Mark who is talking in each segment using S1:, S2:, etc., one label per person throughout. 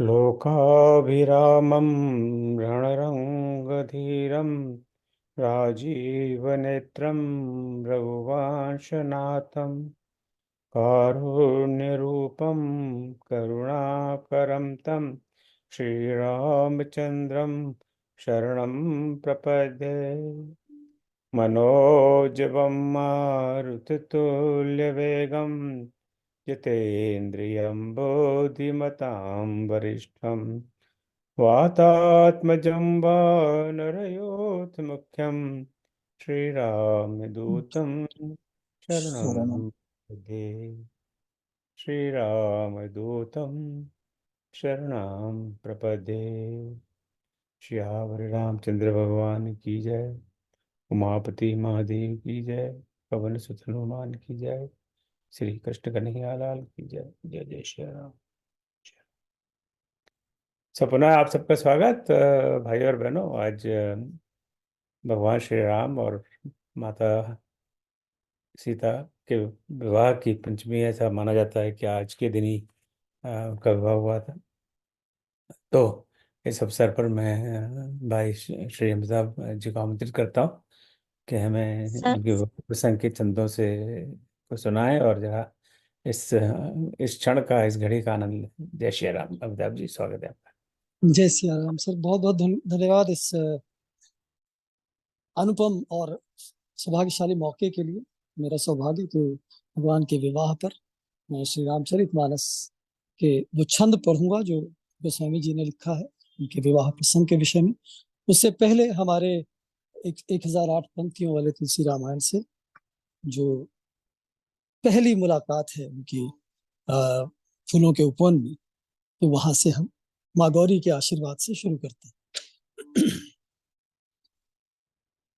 S1: लोकाभिरामं रणरङ्गधीरं राजीवनेत्रं रघुवंशनाथं कारुण्यरूपं करुणाकरं तं श्रीरामचन्द्रं शरणं प्रपद्ये। मनोजवं मारुततुल्यवेगं जितेन्द्रियं बुद्धिमतां वरिष्ठं वातात्मजं वानरयोधमुख्यं श्रीरामदूतं शरणं
S2: शरणम।
S1: प्रपद्ये। श्रीरामदूतं शरणं प्रपद्ये। श्यावर रामचंद्र भगवान की जय। उमापति महादेव की जय। पवन सुत हनुमान की जय। श्री कृष्ण कन्हैया लाल की जय। जय जय श्री राम। पुनः आप सबका स्वागत भाई और बहनों। आज भगवान श्री राम और माता सीता के विवाह की पंचमी, ऐसा माना जाता है कि आज के दिन ही उनका विवाह हुआ था। तो इस अवसर पर मैं भाई श्री अमिताभ जी को आमंत्रित करता हूँ कि हमें
S3: सर
S1: उनके प्रसंग के चंदों से को सुनाएं और जरा इस क्षण का, इस घड़ी का आनंद लें। जय श्री राम। अमिताभ जी, स्वागत है आपका।
S2: जय सिया राम सर, बहुत बहुत धन्यवाद इस अनुपम और सौभाग्यशाली मौके के लिए। मेरा सौभाग्य कि भगवान के विवाह पर मैं श्री रामचरितमानस के वो छंद पढ़ूंगा जो गोस्वामी जी ने लिखा है उनके विवाह प्रसंग के विषय में। उससे पहले हमारे 1008 पंक्तियों वाले तुलसी रामायण से जो पहली मुलाकात है उनकी अ, फूलों के उपवन में, तो वहां से हम माँ गौरी के आशीर्वाद से शुरू करते हैं।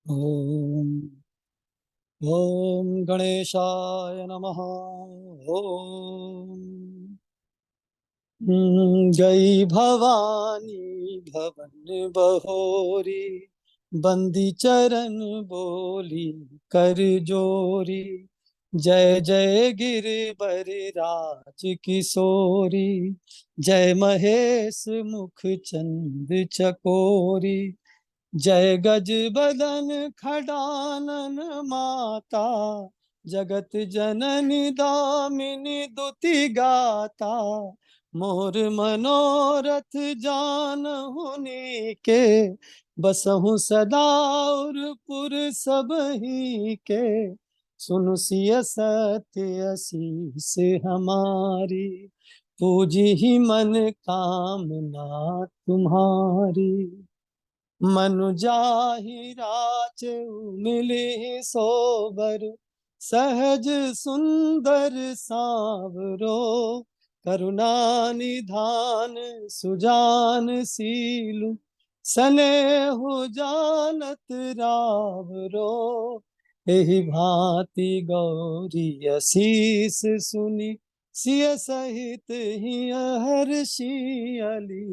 S2: ओम ओम गणेशाय नमः। ओम गई भवानी भवन बहोरी, बंदी चरण बोली कर जोरी। जय जय गिरबर राज किशोरी, जय महेश मुख चंद चकोरी। जय गज बदन खडानन माता, जगत जननी दामिनी दुति गाता। मोर मनोरथ जानहुनी के, बसहु सदा उरपुर सबही के। सुनु सिय सत्य असीस हमारी, पूजी ही मन कामना तुम्हारी। मनु जाहि राचे मिली सोबर, सहज सुंदर सांवरो। करुणा निधान सुजान सीलु, सनेहु जानत रावरो। एहि भांति गौरी असीस सुनी, सिय सहित ही हर्षियली।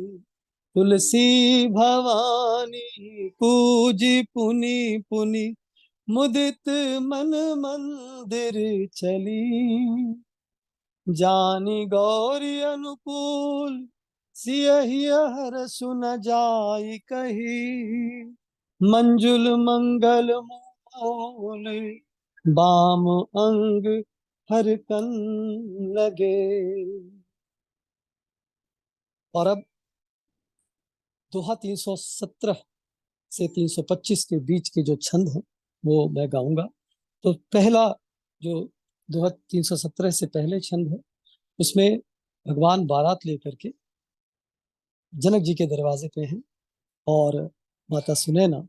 S2: तुलसी भवानी पूजी पुनि पुनि, मुदित मन मंदिर चली। जानी गौरी अनुकूल, सियहि हरषु न जाई कही। मंजुल मंगल मूल, बाम अंग हर कन लगे। और अब दोहा 317 से 325 के बीच के जो छंद हैं वो मैं गाऊंगा। तो पहला जो दोहा 317 से पहले छंद है, उसमें भगवान बारात लेकर के जनक जी के दरवाजे पे हैं और माता सुनैना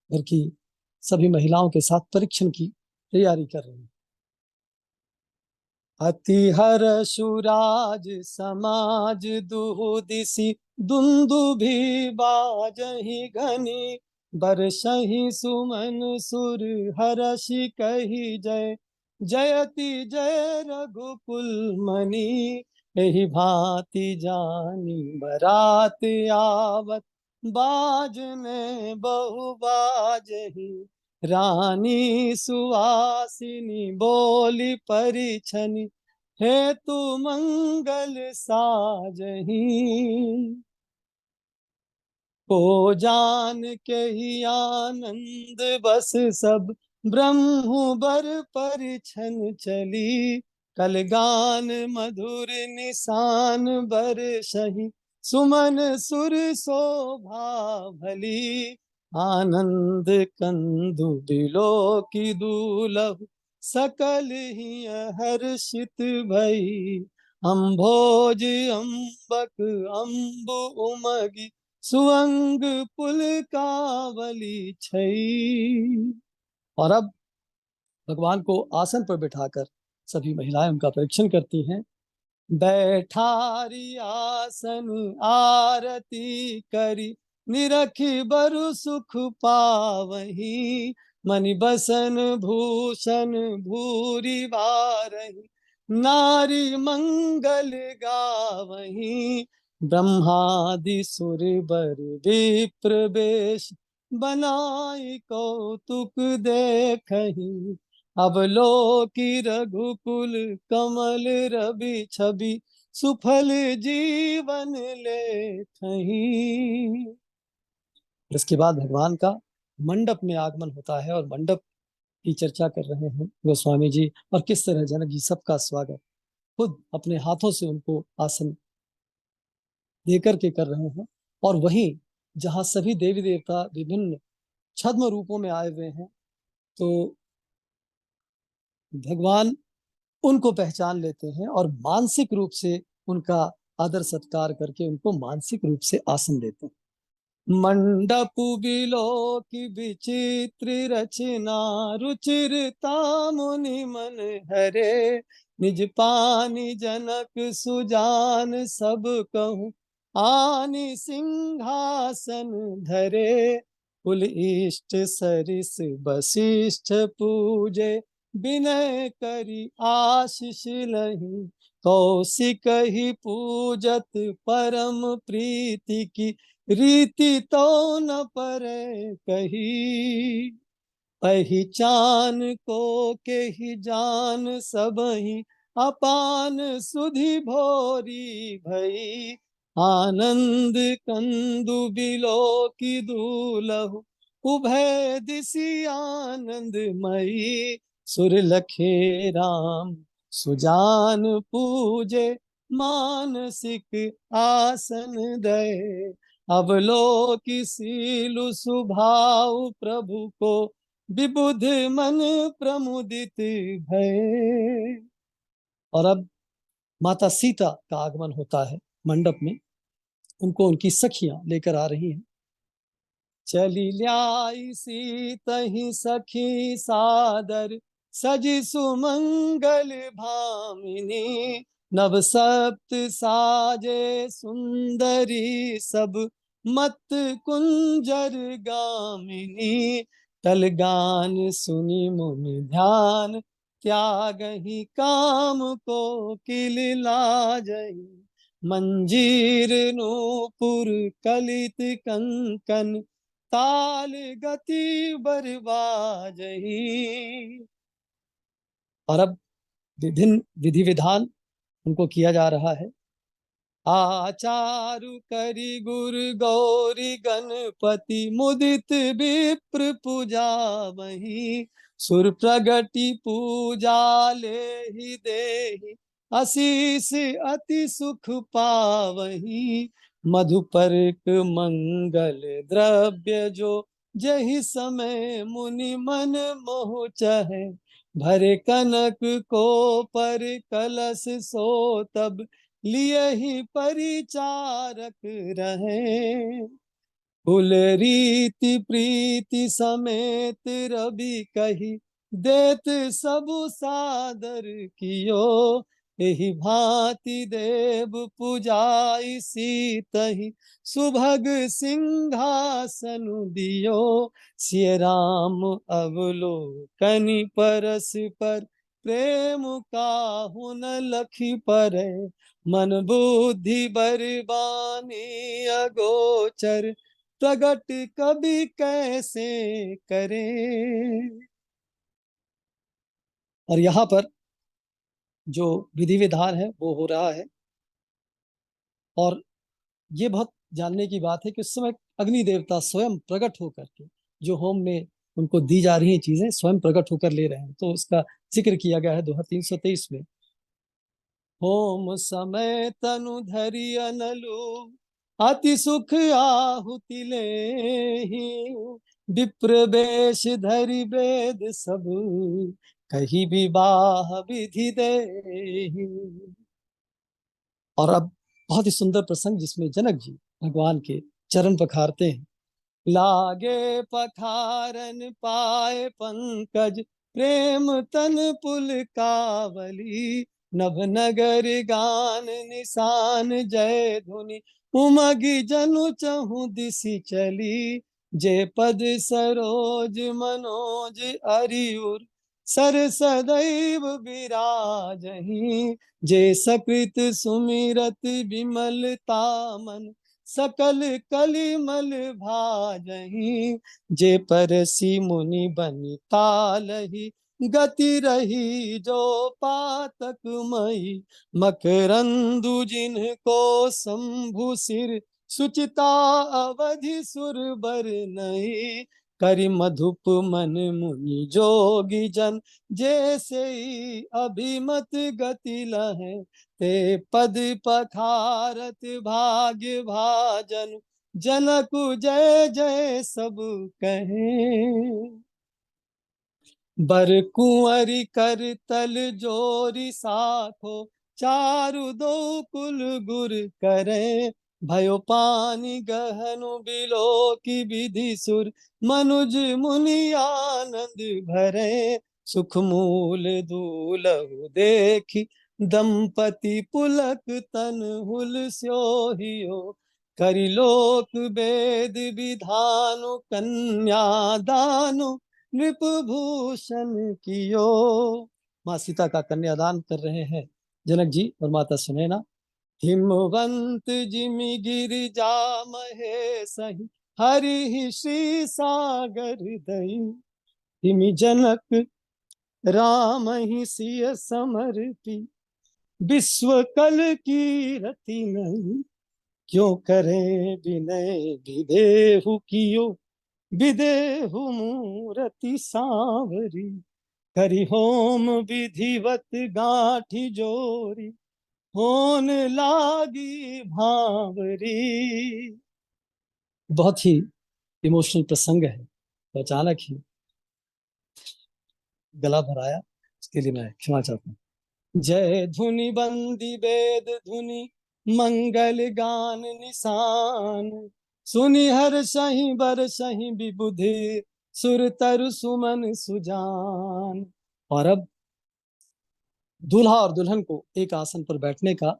S2: घर की सभी महिलाओं के साथ परीक्षण की तैयारी कर रही हैं। अति हर्षुराज समाज दुहुदिसी, दुंदुभि बाजहि घनी। बरसहि सुमन सुर हर्षि कहि जय, जयति जय रघुकुल मणि। एहि भांति जानी बरात आवत, बाजने बहु बाजहि। रानी सुवासिनी बोली परिछनि, हेतु मंगल साजही। को जान के ही आनंद बस सब ब्रह्म बर परिछन चली। कलगान मधुर निशान बर सही सुमन सुर शोभा भली। आनंद कंदु बिलो की दूलहु सकल ही हर्षित भई। अम्भोज अम्बक अम्बु उमगी सुअंग पुलकावली छई। और अब भगवान को आसन पर बिठाकर सभी महिलाएं उनका परीक्षण करती हैं। बैठारी आसन आरती करी निरखी बरु सुख पावही। मनि बसन भूषण भूरी बारही नारी मंगल गावही। ब्रह्मादि सुर बर विप्र बेश बनाई कौतुक देखही। अवलोकी रघुकुल कमल रवि छवि सुफल जीवन लेथहि। इसके बाद भगवान का मंडप में आगमन होता है और मंडप की चर्चा कर रहे हैं गोस्वामी जी, और किस तरह जनक जी सबका स्वागत खुद अपने हाथों से उनको आसन देकर के कर रहे हैं। और वहीं जहां सभी देवी देवता विभिन्न छद्म रूपों में आए हुए हैं, तो भगवान उनको पहचान लेते हैं और मानसिक रूप से उनका आदर सत्कार करके उनको मानसिक रूप से आसन देते हैं। मंडप बिलो की विचित्र रचना रुचिरता मुनि मन हरे। निज पानी जनक सुजान सब कहूँ आनि सिंहासन धरे। कुल इष्ट सरिस वशिष्ठ पूजे विनय करी आशीष लही। कौशिक ही पूजत परम प्रीति की रीति तो न परे कही। पहचान को के ही जान सब ही अपान सुधि भोरी भई। आनंद कंदु बिलो की दूलहु उभय दिशि आनंदमयी। सुर लखे राम सुजान पूजे मानसिक आसन दे। अवलोकि सीलु सुभाव प्रभु को विबुध मन प्रमुदित भय। और अब माता सीता का आगमन होता है मंडप में। उनको उनकी सखियां लेकर आ रही हैं। चली ल्याई सीतहि सखी सादर सजी सुमंगल भामिनी। नव सप्त साजे सुंदरी सब मत कुंजर गामिनी। टल गान सुनी मुनि ध्यान त्यागहि काम को किल लाजहि। मंजीर नूपुर कलित कंकन ताल गति बरबाजही। और अब विभिन्न विधि विधान उनको किया जा रहा है। आचारु करी गुरु गौरी गणपति मुदित विप्र पूजा वही। सुर प्रगति पूजा ले ही दे आशीष अति सुख पावही। मधुपर्क मंगल द्रव्य जो जहि समय मुनि मन मोह चहे। भरे कनक को पर कलश सो तब लिए ही परिचारक रहे। कुल रीति प्रीति समेत रवि कही देत सब सादर कियो। एहि भांति देव पूजाई सीतहि सुभग सिंहासन दियो। सिय राम अवलोकनि परस पर प्रेम काहु न लखी परे। मन बुद्धि बरबानी अगोचर प्रगट कभी कैसे करे। और यहाँ पर जो विधि विधान है वो हो रहा है। और ये बहुत जानने की बात है कि उस समय अग्नि देवता स्वयं प्रकट होकर के जो होम में उनको दी जा रही चीजें स्वयं प्रकट होकर ले रहे हैं। तो उसका जिक्र किया गया है दोहा 323 में। होम समय तनु धरि अनलु अति सुख आहुति लेहि विप्र वेश धरि वेद सब कही विवाह विधि देहि। और अब बहुत ही सुंदर प्रसंग जिसमें जनक जी भगवान के चरण पखारते हैं। लागे पखारन पाए पंकज प्रेम तन पुलकावली नभ नगर गान निशान जय धुनि उमगी जनु चहु दिशि चली जे पद सरोज मनोज अरियुर सर सदैव विराजहि जे सकृत सुमिरत विमलता मन सकल कलिमल भाजहि जे परसी मुनि बनि तालहि गति रही जो पातक मई मकरंदु जिनको शंभु सिर सुचिता अवधि सुर बर नहीं करि मधुप मन मुनि जोगी जन जैसे अभिमत गति लहे ते पद पखारत भाग्य भाजन जनक जय जय सब कहें बर कुंवरी कर तल जोरी साखो चारु दो कुल गुर करे भयो पानी गहनु बिलो की विधि सुर मनुज मुनि आनंद भरे सुख मूल दूलहु देखी दंपति पुलक तन हुल स्योहियो करिलोक वेद विधानु कन्यादानु नृपभूषण कियो। माँ सीता का कन्यादान कर रहे हैं जनक जी और माता सुनैना। हिमवंत जिमि गिरिजा महेशहि हरि श्री सागर दई हिमि जनक राम ही सिय समर्पी विश्व कल की रति नहीं क्यों करें विनय विदेहु कियो विदेहु मूरति सांवरी करि होम विधिवत गांठी जोरी होन लागी भावरी। बहुत ही इमोशनल प्रसंग है तो अचानक ही गला भराया, उसके लिए मैं क्षमा चाहता हूँ। जय धुनि बंदी वेद धुनि मंगल गान निशान सुनि हर सही बर सही विबुधि सुर तरु सुमन सुजान। और अब दूल्हा और दुल्हन को एक आसन पर बैठने का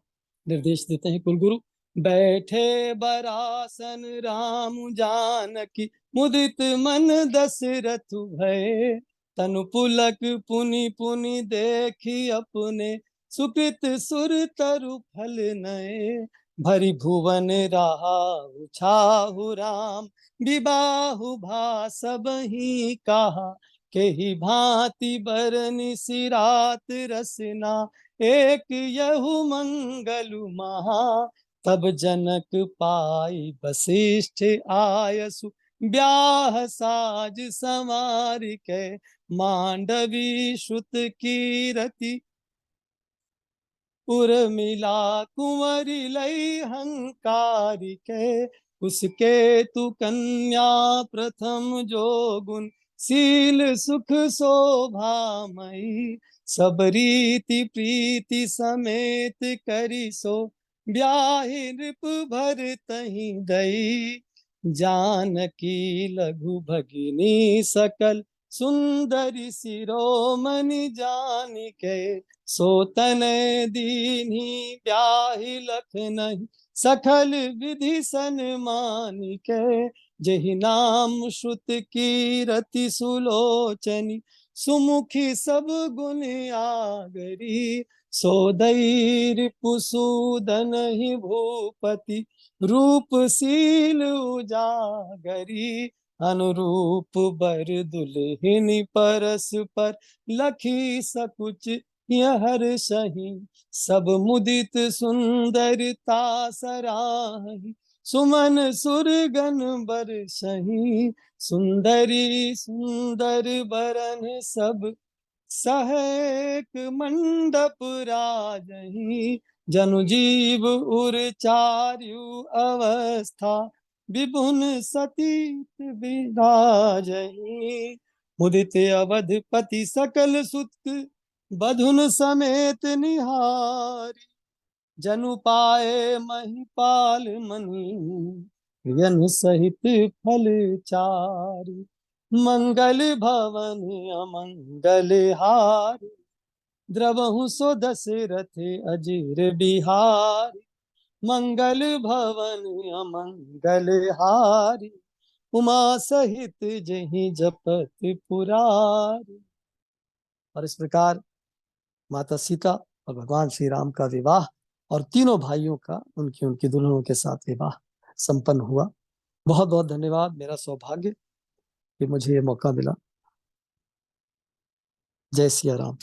S2: निर्देश देते हैं कुलगुरु। बैठे बरासन राम जानकी मुदित मन दशरथ भय तनु पुलक पुनि पुनि देखी अपने सुकृत सुर तरु फल नए भरी भुवन रहा छाहु राम विबाहु भा सब ही कहा के ही भांति बरनि सिरात रसना एक यहु मंगलु महा तब जनक पाई वशिष्ठ आयसु ब्याह साज संवार के मांडवी श्रुत कीरति उर्मिला कुंवरी लई हंकारी के उसके तु कन्या प्रथम जो गुण शील सुख शोभामयी सब रीति प्रीति समेत करी सो ब्याहि नृप भर तहि गई जानकी लघु भगिनी सकल सुंदरी शिरोमणि जानिके सोतन दीन्ही ब्याहि लख नहीं सकल विधि सन्मानिके जहि नाम श्रुत कीरति सुलोचनी सुमुखी सब गुण आगरी सोदैर पुसूदन ही भूपति रूपशील उजागरी अनुरूप बर दुल्हिनी परस पर लखी सकुच यह हर सही सब मुदित सुंदरता सराही, सुमन सुरगन बरसही, सुंदरी सुंदर बरन सब सहक मंडप राजही, जनु जीव उर चारु अवस्था, विपुन सतीत विराजही, मुदित अवधपति सकल सुत बधुन समेत निहारी, जनु पाए महिपाल मणि, यन सहित फल चारी, मंगल भवन अमंगल हारी, द्रवहु सो दशरथ अजीर बिहारी, मंगल भवन अमंगल हारी, उमा सहित जहि जपत पुरारी। और इस प्रकार माता सीता और भगवान श्री राम का विवाह और तीनों भाइयों का उनकी उनकी दुल्हनों के साथ विवाह संपन्न हुआ। बहुत बहुत धन्यवाद, मेरा सौभाग्य कि मुझे ये मौका मिला। जय सिया राम।